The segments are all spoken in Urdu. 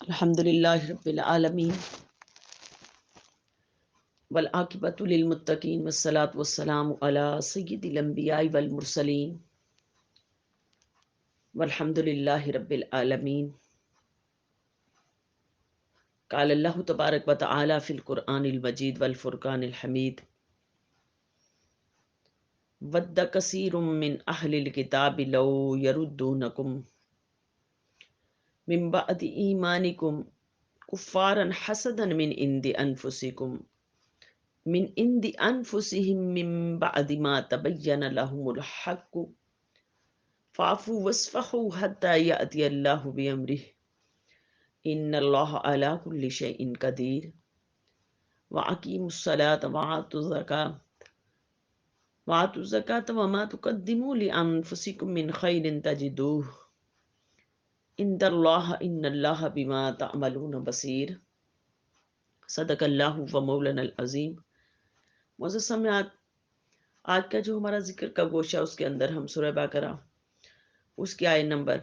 الحمدللہ رب العالمین والعاقبۃ للمتقین والصلاۃ والسلام علی سید الانبیاء والمرسلین والحمدللہ رب العالمین۔ قال اللہ تبارک و تعالی فی القرآن المجید والفرقان الحمید ود کثیر من اہل الکتاب لو یردونکم من بعد ایمانکم کفارا حسدا من عند انفسهم من بعد ما تبین لهم الحق فاعفوا واصفحوا حتى یأتی اللہ بامرہ ان اللہ علی کل شیء قدیر واقیموا الصلاۃ وآتوا الزکاۃ وما تقدموا لانفسکم من خیر تجدوہ عند اللہ ان اللہ بما تعملون بصیر۔ صدق اللہ و مولانا العظیم۔ معزز سامعات، آج کا جو ہمارا ذکر کا گوشہ اس کے اندر ہم سورہ بقرہ اس کی آیت نمبر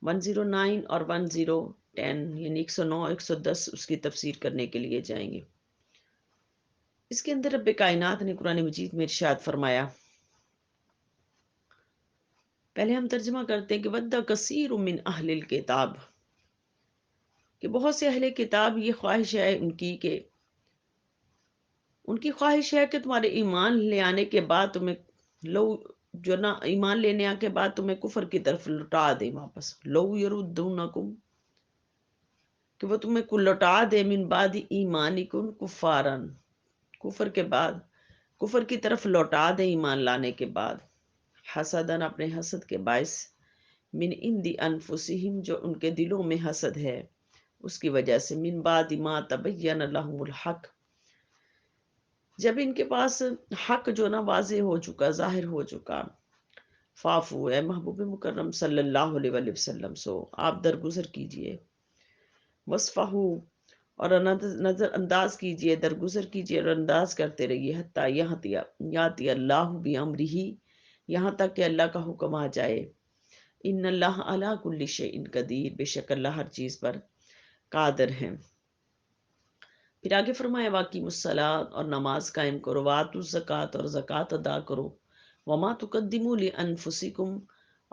109 اور 1010 یعنی 109 110 اس کی تفسیر کرنے کے لیے جائیں گے۔ اس کے اندر رب کائنات نے قرآن مجید میں ارشاد فرمایا، پہلے ہم ترجمہ کرتے ہیں کہ ود کثیر من اہل الکتاب، کہ بہت سے اہل کتاب یہ خواہش ہے ان کی خواہش ہے کہ تمہارے ایمان لے آنے کے بعد تمہیں لو جو نا ایمان لینے کے بعد تمہیں کفر کی طرف لٹا دے، واپس لو یردونکم، کہ وہ تمہیں کو لٹا دے من بعد ایمانکم کفارن، کفر کے بعد کفر کی طرف لوٹا دے ایمان لانے کے بعد، حسدن اپنے حسد کے باعث، من عند انفسہم جو ان کے دلوں میں حسد ہے اس کی وجہ سے، من بعد ما تبین لہم الحق جب ان کے پاس حق جو نا واضح ہو چکا، ظاہر ہو چکا، فافو اے محبوب مکرم صلی اللہ علیہ وآلہ وسلم سو آپ درگزر کیجئے، وصفہو اور نظر انداز کیجئے، درگزر کیجئے اور انداز کرتے رہیے، حتیٰ یاتی اللہ بامرہ یہاں تک کہ اللہ کا حکم آ جائے، ان اللہ علی کل شیء قدیر بے شک اللہ ہر چیز پر قادر ہیں۔ پھر آگے فرمایا واقیموا الصلاۃ اور نماز قائم کرو، وآتوا الزکاۃ اور زکوٰۃ ادا کرو، وما تقدموا لانفسکم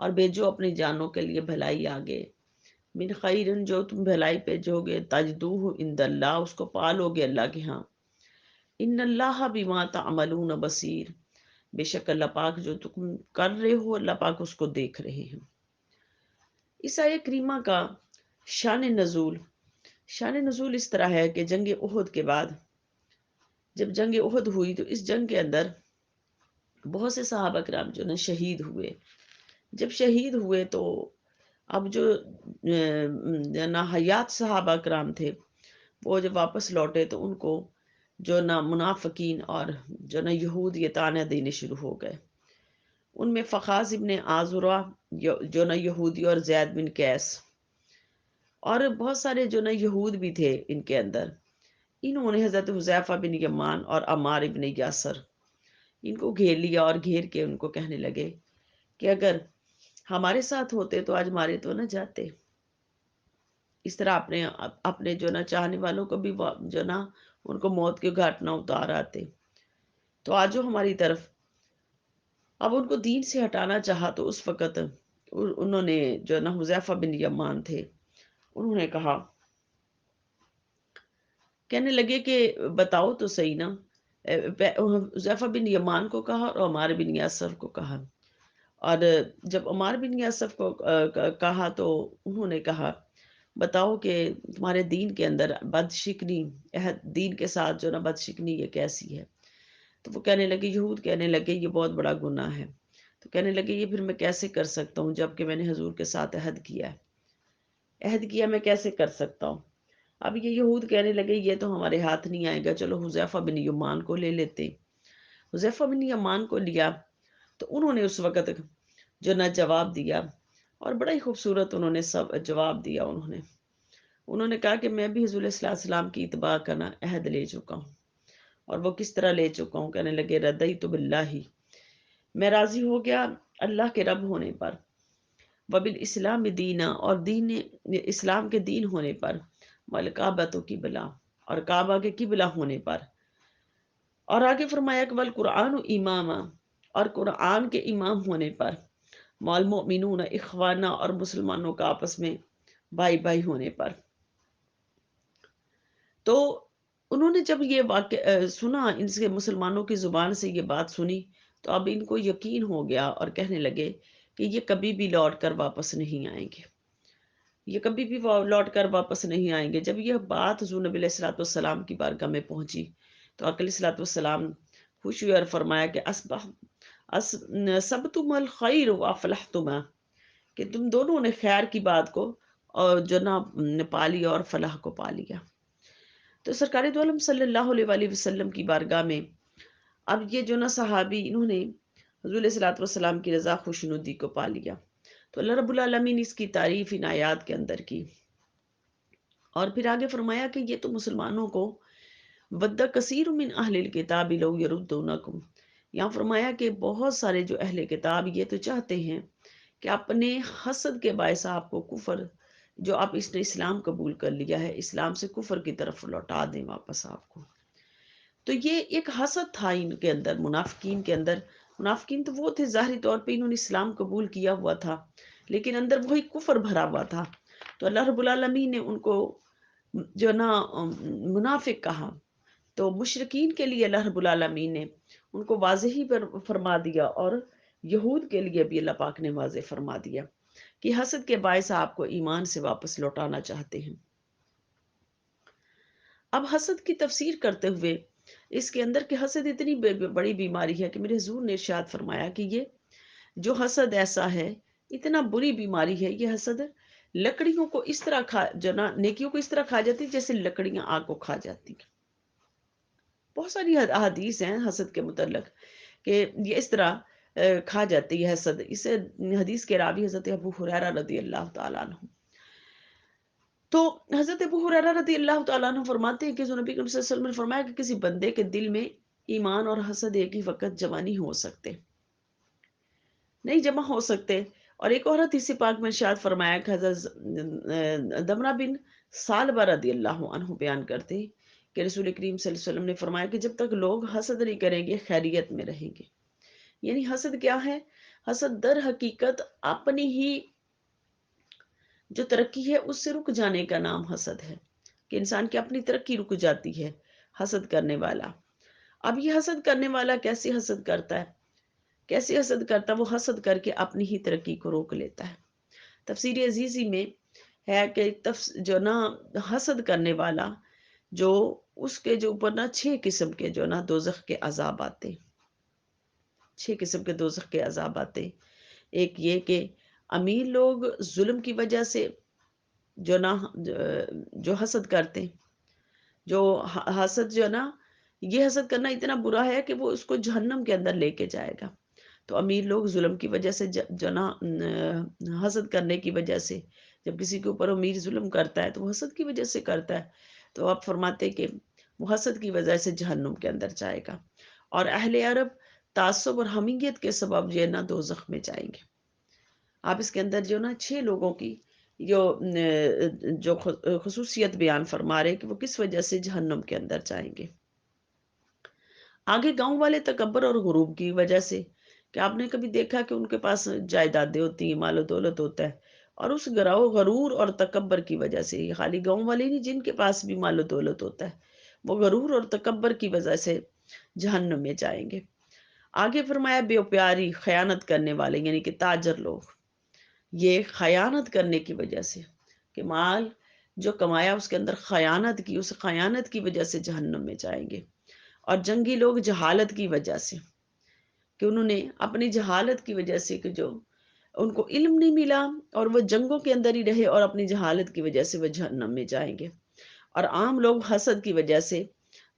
اور بھیجو اپنی جانوں کے لیے بھلائی آگے، من خیر جو تم بھلائی بھیجو گے، تجدوہ عند اللہ اس کو پالو گے اللہ کے ہاں، ان اللہ بما تعملون بصیر بے شک اللہ پاک جو تم کر رہے ہو اللہ پاک اس کو دیکھ رہے ہیں۔ اس آیت کریمہ کا شان نزول اس طرح ہے کہ جنگ احد کے بعد جب جنگ احد ہوئی تو اس جنگ کے اندر بہت سے صحابہ کرام جو نا شہید ہوئے۔ جب شہید ہوئے تو اب جو نا حیات صحابہ کرام تھے وہ جب واپس لوٹے تو ان کو جو نا منافقین اور جو نا یہود یہ طعنہ دینے شروع ہو گئے۔ ان میں فخاذ ابن عازرہ جو نا یہودی اور زید بن قیس اور بہت سارے جو نا یہود بھی تھے ان کے اندر، انہوں نے حضرت حذیفہ بن یمان اور عمار ابن یاسر ان کو گھیر لیا اور گھیر کے ان کو کہنے لگے کہ اگر ہمارے ساتھ ہوتے تو آج مارے تو نہ جاتے۔ اس طرح اپنے جو نا چاہنے والوں کو بھی جو نا ان کو موت کے گھاٹ نہ اتار آتے، تو آج جو ہماری طرف اب ان کو دین سے ہٹانا چاہا تو اس وقت انہوں نے جو نا حذیفہ بن یمان تھے انہوں نے کہا، کہنے لگے کہ بتاؤ تو صحیح نا، حذیفہ بن یمان کو کہا اور عمار بن یاسر کو کہا، اور جب عمار بن یاسر کو کہا تو انہوں نے کہا بتاؤ کہ تمہارے دین کے اندر بدشکنی، دین کے ساتھ جو نا بدشکنی یہ کیسی ہے؟ تو وہ کہنے لگے، یہود کہنے لگے یہ بہت بڑا گناہ ہے۔ تو کہنے لگے یہ پھر میں کیسے کر سکتا ہوں جب کہ میں نے حضور کے ساتھ عہد کیا ہے، عہد کیا میں کیسے کر سکتا ہوں؟ اب یہ یہود کہنے لگے یہ تو ہمارے ہاتھ نہیں آئے گا، چلو حذیفہ بن یمان کو لے لیتے۔ حذیفہ بن یمان کو لیا تو انہوں نے اس وقت جو نہ جواب دیا، اور بڑا ہی خوبصورت انہوں نے سب جواب دیا۔ انہوں نے کہا کہ میں بھی حضور صلی اللہ علیہ وسلم کی اتباع کا نا عہد لے چکا ہوں، اور وہ کس طرح لے چکا ہوں؟ کہنے لگے ردیت باللہ، میں راضی ہو گیا اللہ کے رب ہونے پر، وبل اسلام دینا، اور دین اسلام کے دین ہونے پر، والکعبۃ قبلہ، اور کعبہ کے قبلہ ہونے پر، اور آگے فرمایا کہ والقرآن اماما، اور قرآن کے امام ہونے پر، والمؤمنون اخوانا، اور مسلمانوں کا آپس میں بھائی بھائی ہونے پر۔ تو انہوں نے جب یہ واقع سنا، ان سے مسلمانوں کی زبان سے یہ بات سنی، تو اب ان کو یقین ہو گیا اور کہنے لگے کہ یہ کبھی بھی لوٹ کر واپس نہیں آئیں گے، یہ کبھی بھی لوٹ کر واپس نہیں آئیں گے۔ جب یہ بات حضور نبی علیہ الصلوۃ والسلام کی بارگاہ میں پہنچی، تو آقا علیہ الصلوۃ والسلام خوش ہوئے اور فرمایا کہ سبتم الخیر وافلحتما، کہ تم دونوں نے خیر کی بات کو اور جو نا پا لیا اور فلاح کو پا لیا۔ تو سرکار دو عالم صلی اللہ علیہ وآلہ وسلم کی بارگاہ میں اب یہ جو نا صحابی، انہوں نے حضور علیہ الصلوۃ والسلام کی رضا خوشنودی کو پا لیا۔ تو اللہ رب العالمین اس کی تعریف ان آیات کے اندر کی، اور پھر آگے فرمایا کہ یہ تو مسلمانوں کو ود کثیر من اہل الکتاب لو یردونکم، یہاں فرمایا کہ بہت سارے جو اہل کتاب یہ تو چاہتے ہیں کہ اپنے حسد کے باعث آپ کو کفر، جو آپ اس نے اسلام قبول کر لیا ہے، اسلام سے کفر کی طرف لوٹا دیں واپس آپ کو۔ تو یہ ایک حسد تھا ان کے اندر، منافقین کے اندر۔ منافقین تو وہ تھے ظاہری طور پہ انہوں نے اسلام قبول کیا ہوا تھا، لیکن اندر وہی کفر بھرا ہوا تھا۔ تو اللہ رب العالمین نے ان کو جو نا منافق کہا۔ تو مشرکین کے لیے اللہ رب العالمین نے ان کو واضح ہی پر فرما دیا، اور یہود کے لیے بھی اللہ پاک نے واضح فرما دیا کہ حسد کے باعث آپ کو ایمان سے واپس لوٹانا چاہتے ہیں۔ اب حسد کی تفسیر کرتے ہوئے اس کے اندر کہ حسد اتنی بڑی بیماری ہے کہ میرے حضور نے ارشاد فرمایا کہ یہ جو حسد ایسا ہے، اتنا بری بیماری ہے یہ حسد، لکڑیوں کو اس طرح جو نا نیکیوں کو اس طرح کھا جاتی جیسے لکڑیاں آگ کو کھا جاتی ہیں۔ بہت ساری احادیث ہیں حسد کے متعلق کہ یہ اس طرح کھا جاتی ہے حسد۔ اس حدیث کے راوی حضرت ابو ہریرہ رضی اللہ تعالیٰ عنہ۔ تو حضرت ابو ہریرہ رضی اللہ تعالیٰ عنہ فرماتے ہیں کہ جو نبی کریم صلی اللہ علیہ وسلم نے فرمایا کہ کسی بندے کے دل میں ایمان اور حسد ایک ہی وقت جمع نہیں ہو سکتے، نہیں جمع ہو سکتے۔ اور ایک اور حدیث پاک میں ارشاد فرمایا کہ حضرت دمرہ بن ثعلبہ رضی اللہ عنہ بیان کرتے ہیں کہ رسول کریم صلی اللہ علیہ وسلم نے فرمایا کہ جب تک لوگ حسد نہیں کریں گے خیریت میں رہیں گے۔ یعنی حسد کیا ہے؟ حسد در حقیقت اپنی ہی جو ترقی ہے اس سے رک جانے کا نام حسد ہے، کہ انسان کی اپنی ترقی رک جاتی ہے حسد کرنے والا۔ اب یہ حسد کرنے والا کیسے حسد کرتا ہے؟ کیسے حسد کرتا ہے؟ وہ حسد کر کے اپنی ہی ترقی کو روک لیتا ہے۔ تفسیر عزیزی میں ہے کہ جو نا حسد کرنے والا، جو اس کے جو اوپر نا 6 قسم کے جو نا دوزخ کے عذاب آتے، 6 قسم کے دوزخ کے عذاب آتے۔ ایک یہ کہ امیر لوگ ظلم کی وجہ سے جو نا جو حسد کرتے ہیں، جو حسد جو نا، یہ حسد کرنا اتنا برا ہے کہ وہ اس کو جہنم کے اندر لے کے جائے گا۔ تو امیر لوگ ظلم کی وجہ سے جو نا حسد کرنے کی وجہ سے، جب کسی کے اوپر امیر ظلم کرتا ہے تو وہ حسد کی وجہ سے کرتا ہے، تو آپ فرماتے کہ وہ حسد کی وجہ سے جہنم کے اندر جائے گا۔ اور اہل عرب تعصب اور حمیت کے سبب یہ نا دوزخ میں جائیں گے۔ آپ اس کے اندر جو نا 6 لوگوں کی جو خصوصیت بیان فرما رہے کہ وہ کس وجہ سے جہنم کے اندر جائیں گے۔ آگے گاؤں والے تکبر اور غرور کی وجہ سے، کہ آپ نے کبھی دیکھا کہ ان کے پاس جائیدادیں ہوتی ہیں، مال و دولت ہوتا ہے، اور اس غرور اور تکبر کی وجہ سے، یہ خالی گاؤں والے نہیں، جن کے پاس بھی مال و دولت ہوتا ہے، وہ غرور اور تکبر کی وجہ سے جہنم میں جائیں گے۔ آگے فرمایا بے پیاری خیانت کرنے والے، یعنی کہ تاجر لوگ، یہ خیانت کرنے کی وجہ سے، کہ مال جو کمایا اس کے اندر خیانت کی، اس خیانت کی وجہ سے جہنم میں جائیں گے۔ اور جنگی لوگ جہالت کی وجہ سے، کہ انہوں نے اپنی جہالت کی وجہ سے، کہ جو ان کو علم نہیں ملا اور وہ جنگوں کے اندر ہی رہے، اور اپنی جہالت کی وجہ سے وہ جہنم میں جائیں گے۔ اور عام لوگ حسد کی وجہ سے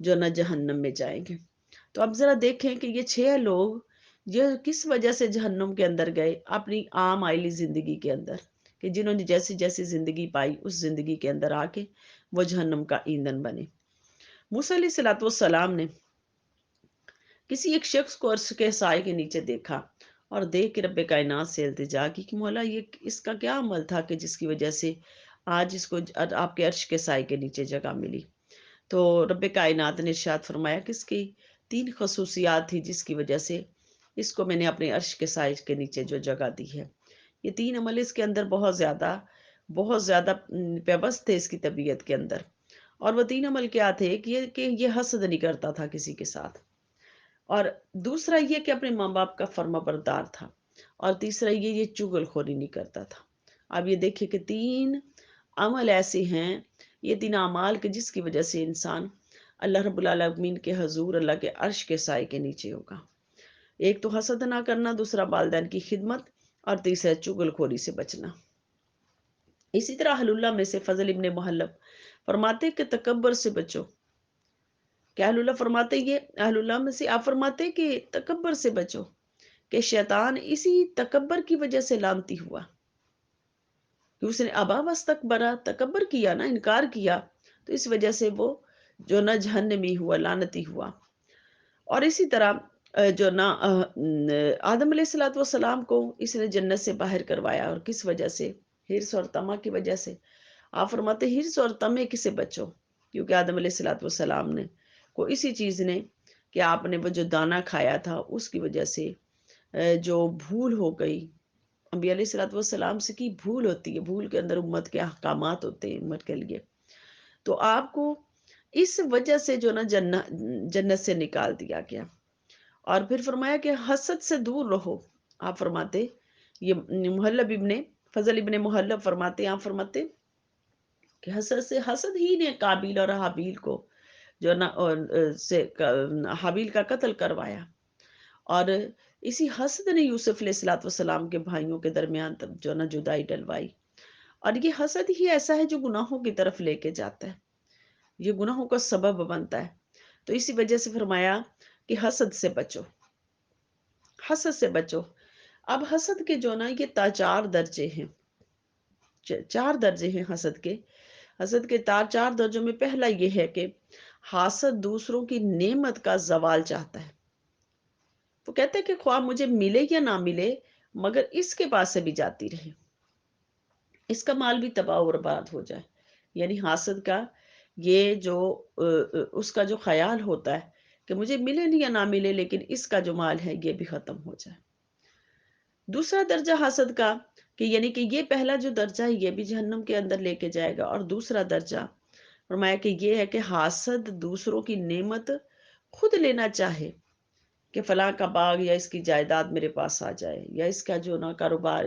جو نہ جہنم میں جائیں گے۔ تو اب ذرا دیکھیں کہ یہ 6 لوگ یہ کس وجہ سے جہنم کے اندر گئے؟ اپنی عام آئلی زندگی کے اندر، کہ جنہوں نے جیسی جیسی زندگی پائی اس زندگی کے اندر آ کے وہ جہنم کا ایندھن بنے۔ موسیٰ علیہ الصلوۃ والسلام نے کسی ایک شخص کو عرش کے سائے کے نیچے دیکھا، اور دیکھ کے رب کائنات سے التجا کی کہ مولا یہ اس کا کیا عمل تھا کہ جس کی وجہ سے آج اس کو آپ کے عرش کے سائے کے نیچے جگہ ملی. تو رب کائنات نے ارشاد فرمایا کہ اس کی 3 خصوصیات تھی جس کی وجہ سے اس کو میں نے اپنے عرش کے سائے کے نیچے جو جگہ دی ہے. یہ 3 عمل اس کے اندر بہت زیادہ پیوست تھے اس کی طبیعت کے اندر. اور وہ 3 عمل کیا تھے کہ یہ حسد نہیں کرتا تھا کسی کے ساتھ، اور دوسرا یہ کہ اپنے ماں باپ کا فرما بردار تھا، اور تیسرا یہ چغل خوری نہیں کرتا تھا. اب یہ دیکھیں کہ 3 عمل ایسے ہیں، یہ 3 اعمال کے جس کی وجہ سے انسان اللہ رب العالمین کے حضور، اللہ کے عرش کے سائے کے نیچے ہوگا. ایک تو حسد نہ کرنا، دوسرا والدین کی خدمت، اور تیسرا چغل خوری سے بچنا. اسی طرح اہل اللہ میں سے فضل ابن محلب فرماتے کہ تکبر سے بچو. کیا اہل اللہ فرماتے؟ یہ اہل اللہ میں سے آپ فرماتے کہ تکبر سے بچو، کہ شیطان اسی تکبر کی وجہ سے لعنتی ہوا کہ اس نے ابا واستکبرا، تکبر کیا نا، انکار کیا، تو اس وجہ سے وہ جو نہ جہنمی ہوا، لعنتی ہوا. اور اسی طرح جو نہ آدم علیہ الصلوۃ والسلام کو اس نے جنت سے باہر کروایا، اور کس وجہ سے؟ حرص اور طمع کی وجہ سے. آپ فرماتے حرص اور طمع سے بچو، کیونکہ آدم علیہ الصلوۃ والسلام نے کو اسی چیز نے کہ آپ نے وہ جو دانا کھایا تھا اس کی وجہ سے جو بھول ہو گئی. انبیاء علیہ الصلوۃ والسلام سے کی بھول ہوتی ہے، بھول کے اندر امت کے احکامات ہوتے ہیں امت کے لیے. تو آپ کو اس وجہ سے جو نا جنت سے نکال دیا گیا. اور پھر فرمایا کہ حسد سے دور رہو. آپ فرماتے یہ محلب ابن فضل ابن محلب فرماتے، آپ فرماتے کہ حسد ہی نے قابیل اور حابیل کو جو نا سے حابیل کا قتل کروایا، اور اسی حسد نے یوسف علیہ الصلوۃ والسلام کے بھائیوں کے درمیان جو نا جدائی ڈلوائی. اور یہ حسد ہی ایسا ہے جو گناہوں کی طرف لے کے جاتا ہے، یہ گناہوں کا سبب بنتا ہے. تو اسی وجہ سے فرمایا کہ حسد سے بچو، حسد سے بچو. اب حسد کے جو نا یہ 4 درجے ہیں، 4 درجے ہیں حسد کے. حسد کے 4 درجوں میں پہلا یہ ہے کہ حاسد دوسروں کی نعمت کا زوال چاہتا ہے. وہ کہتے ہیں کہ خواہ مجھے ملے یا نہ ملے، مگر اس کے پاس سے بھی جاتی رہے، اس کا مال بھی تباہ و برباد ہو جائے. یعنی حاسد کا یہ جو اس کا جو خیال ہوتا ہے کہ مجھے ملے نہیں یا نہ ملے، لیکن اس کا جو مال ہے یہ بھی ختم ہو جائے. دوسرا درجہ حسد کا کہ یعنی کہ یہ پہلا جو درجہ ہے یہ بھی جہنم کے اندر لے کے جائے گا. اور دوسرا درجہ فرمایا کہ یہ ہے کہ حاسد دوسروں کی نعمت خود لینا چاہے، کہ فلاں کا باغ یا اس کی جائیداد میرے پاس آ جائے، یا اس کا جو نا کاروبار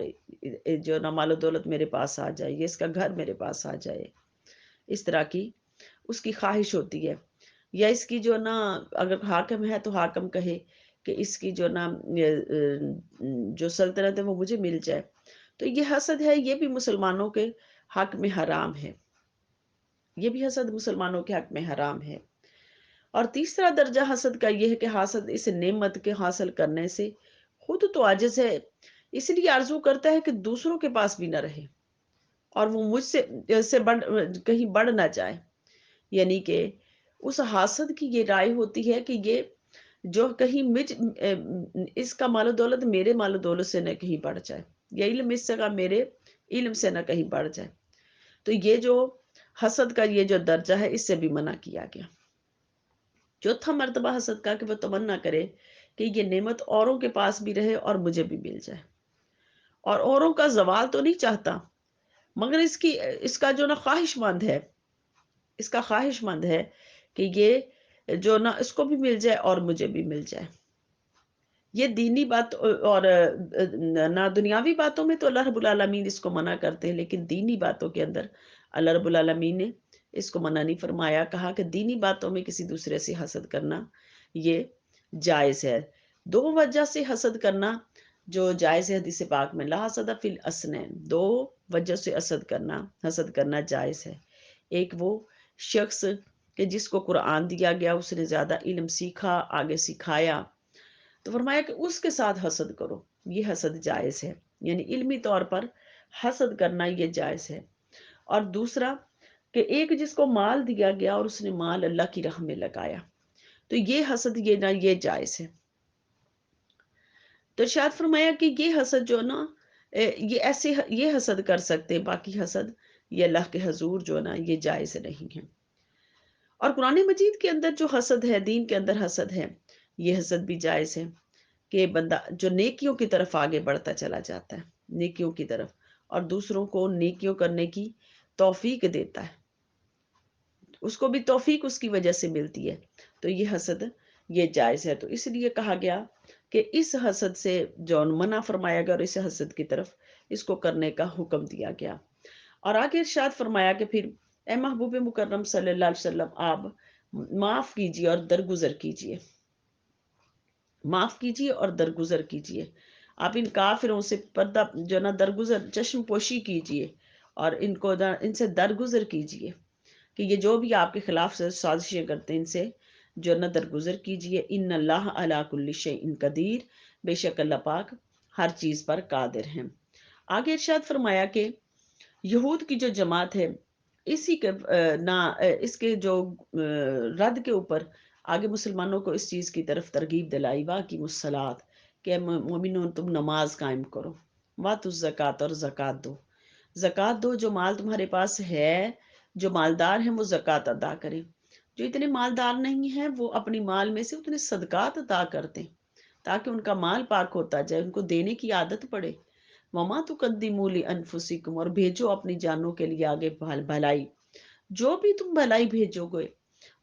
جو نا مال و دولت میرے پاس آ جائے، یا اس کا گھر میرے پاس آ جائے. اس طرح کی اس کی خواہش ہوتی ہے. یا اس کی جو نا اگر حاکم ہے تو حاکم کہے کہ اس کی جو نا جو سلطنت ہے وہ مجھے مل جائے. تو یہ حسد ہے، یہ بھی مسلمانوں کے حق میں حرام ہے، یہ بھی حسد مسلمانوں کے حق میں حرام ہے. اور تیسرا درجہ حسد کا یہ ہے کہ حاسد اس نعمت کے حاصل کرنے سے خود تو عاجز ہے، اس لیے آرزو کرتا ہے کہ دوسروں کے پاس بھی نہ رہے، اور وہ مجھ سے کہیں بڑھ نہ جائے. یعنی کہ اس حاسد کی یہ رائے ہوتی ہے کہ یہ جو کہیں اس کا مال و دولت میرے مال و دولت سے نہ کہیں بڑھ جائے، یا علم اس کا میرے علم سے نہ کہیں بڑھ جائے. تو یہ جو حسد کا یہ جو درجہ ہے اس سے بھی منع کیا گیا. چوتھا مرتبہ حسد کا کہ وہ تمنا کرے کہ یہ نعمت اوروں کے پاس بھی رہے اور مجھے بھی مل جائے. اور اوروں کا زوال تو نہیں چاہتا، مگر اس کا جو نا خواہش مند ہے، اس کا خواہش مند ہے کہ یہ جو نا اس کو بھی مل جائے اور مجھے بھی مل جائے. یہ دینی بات اور نہ دنیاوی باتوں میں تو اللہ رب العالمین اس کو منع کرتے ہیں، لیکن دینی باتوں کے اندر اللہ رب العالمین نے اس کو منع نہیں فرمایا. کہا کہ دینی باتوں میں کسی دوسرے سے حسد کرنا یہ جائز ہے. 2 وجہ سے حسد کرنا جو جائز ہے حدیث پاک میں، لا حسد فی الاسنین، 2 وجہ سے حسد کرنا جائز ہے. ایک وہ شخص کہ جس کو قرآن دیا گیا، اس نے زیادہ علم سیکھا، آگے سکھایا، تو فرمایا کہ اس کے ساتھ حسد کرو، یہ حسد جائز ہے. یعنی علمی طور پر حسد کرنا یہ جائز ہے. اور دوسرا کہ ایک جس کو مال دیا گیا اور اس نے مال اللہ کی راہ میں لگایا، تو یہ حسد یہ جائز ہے. تو ارشاد فرمایا کہ یہ حسد جو نا یہ ایسے یہ حسد کر سکتے ہیں، باقی حسد یہ اللہ کے حضور جو نا یہ جائز نہیں ہے۔ اور قرآن مجید کے اندر جو حسد ہے، دین کے اندر حسد ہے، یہ حسد بھی جائز ہے کہ بندہ جو نیکیوں کی طرف آگے بڑھتا چلا جاتا ہے، نیکیوں کی طرف، اور دوسروں کو نیکیوں کرنے کی توفیق دیتا ہے، اس کو بھی توفیق اس کی وجہ سے ملتی ہے، تو یہ حسد یہ جائز ہے۔ تو اس لیے کہا گیا کہ اس حسد سے جو منع فرمایا گیا اور اس حسد کی طرف اس کو کرنے کا حکم دیا گیا۔ اور آگے ارشاد فرمایا کہ پھر اے محبوب مکرم صلی اللہ علیہ وسلم، آپ معاف کیجیے اور درگزر کیجیے، معاف کیجیے اور درگزر کیجیے۔ آپ ان کافروں سے پردہ جو نا درگزر چشم پوشی کیجیے اور ان کو ان سے درگزر کیجیے کہ یہ جو بھی آپ کے خلاف سے سازشیں کرتے ہیں ان سے جو نہ درگزر کیجیے۔ ان اللہ علی کل شیء قدیر، بے شک اللہ پاک ہر چیز پر قادر ہیں۔ آگے ارشاد فرمایا کہ یہود کی جو جماعت ہے، اسی کے اس کے جو رد کے اوپر آگے مسلمانوں کو اس چیز کی طرف ترغیب دلائی، واقیم الصلاۃ، کہ مومنون تم نماز قائم کرو، واتوا الزکوٰۃ، اور زکوٰۃ دو، زکوٰۃ دو، جو مال تمہارے پاس ہے، جو مالدار ہیں وہ زکوٰۃ ادا کریں، جو اتنے مالدار نہیں ہیں وہ اپنی مال میں سے اتنے صدقات ادا کرتے ہیں تاکہ ان کا مال پاک ہوتا جائے، ان کو دینے کی عادت پڑے۔ وما تقدموا لانفسکم، اور بھیجو اپنی جانوں کے لیے آگے بھلائی، جو بھی تم بھلائی بھیجو گے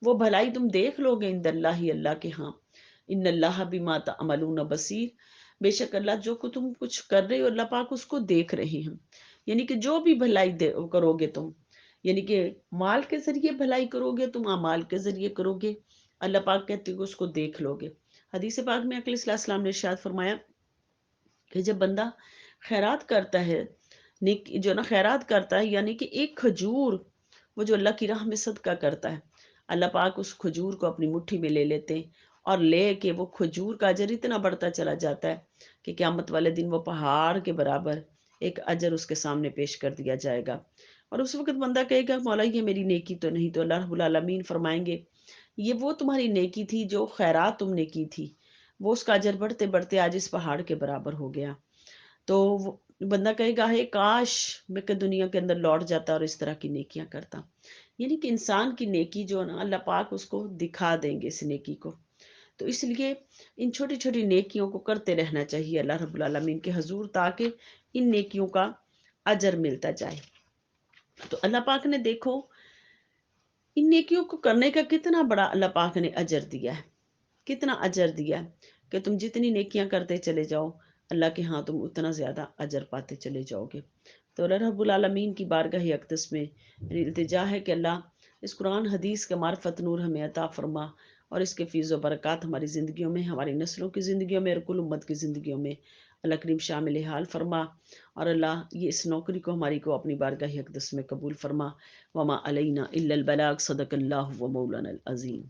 وہ بھلائی تم دیکھ لو گے عند اللہ، اللہ کے ہاں۔ ان اللہ بما تعملون بصیر، بے شک اللہ جو کو تم کچھ کر رہے ہو اللہ پاک اس کو دیکھ رہے ہیں۔ یعنی کہ جو بھی بھلائی کرو گے تم، یعنی کہ مال کے ذریعے بھلائی کرو گے تم، اعمال کے ذریعے کرو گے، اللہ پاک کہتے ہیں کہ اس کو دیکھ لو گے۔ حدیث پاک میں اقلی صلی اللہ علیہ وسلم نے ارشاد فرمایا کہ جب بندہ خیرات کرتا ہے، نیک جو نا خیرات کرتا ہے، یعنی کہ ایک کھجور وہ جو اللہ کی راہ میں صدقہ کرتا ہے، اللہ پاک اس کھجور کو اپنی مٹھی میں لے لیتے ہیں اور لے کے وہ کھجور کا اجر اتنا بڑھتا چلا جاتا ہے کہ قیامت والے دن وہ پہاڑ کے برابر ایک اجر اس کے سامنے پیش کر دیا جائے گا۔ اور اس وقت بندہ کہے گا مولا یہ میری نیکی تو نہیں، تو اللہ رب العالمین فرمائیں گے یہ وہ تمہاری نیکی تھی جو خیرات تم نے کی تھی، وہ اس کا اجر بڑھتے بڑھتے آج اس پہاڑ کے برابر ہو گیا۔ تو بندہ کہے گا ہے کاش میں کہ دنیا کے اندر لوٹ جاتا اور اس طرح کی نیکیاں کرتا۔ یعنی کہ انسان کی نیکی جو نا اللہ پاک اس کو دکھا دیں گے اس نیکی کو، تو اس لیے ان چھوٹی چھوٹی نیکیوں کو کرتے رہنا چاہیے اللہ رب العالمین کے حضور، تاکہ ان نیکیوں کا اجر ملتا جائے۔ تو اللہ پاک نے دیکھو ان نیکیوں کو کرنے کا کتنا بڑا اللہ پاک نے اجر دیا ہے، کتنا اجر دیا ہے کہ تم جتنی نیکیاں کرتے چلے جاؤ اللہ کے ہاں تم اتنا زیادہ اجر پاتے چلے جاؤ گے۔ تو اللہ رب العالمین کی بارگاہ اقدس میں میری التجا ہے کہ اللہ اس قرآن حدیث کا معرفت نور ہمیں عطا فرما، اور اس کے فیض و برکات ہماری زندگیوں میں، ہماری نسلوں کی زندگیوں میں اور کل امت کی زندگیوں میں اللہ کریم شامل حال فرما، اور اللہ یہ اس نوکری کو ہماری کو اپنی بارگاہ اقدس میں قبول فرما۔ وما علینا الا البلاغ، صدق اللہ و مولانا العظیم۔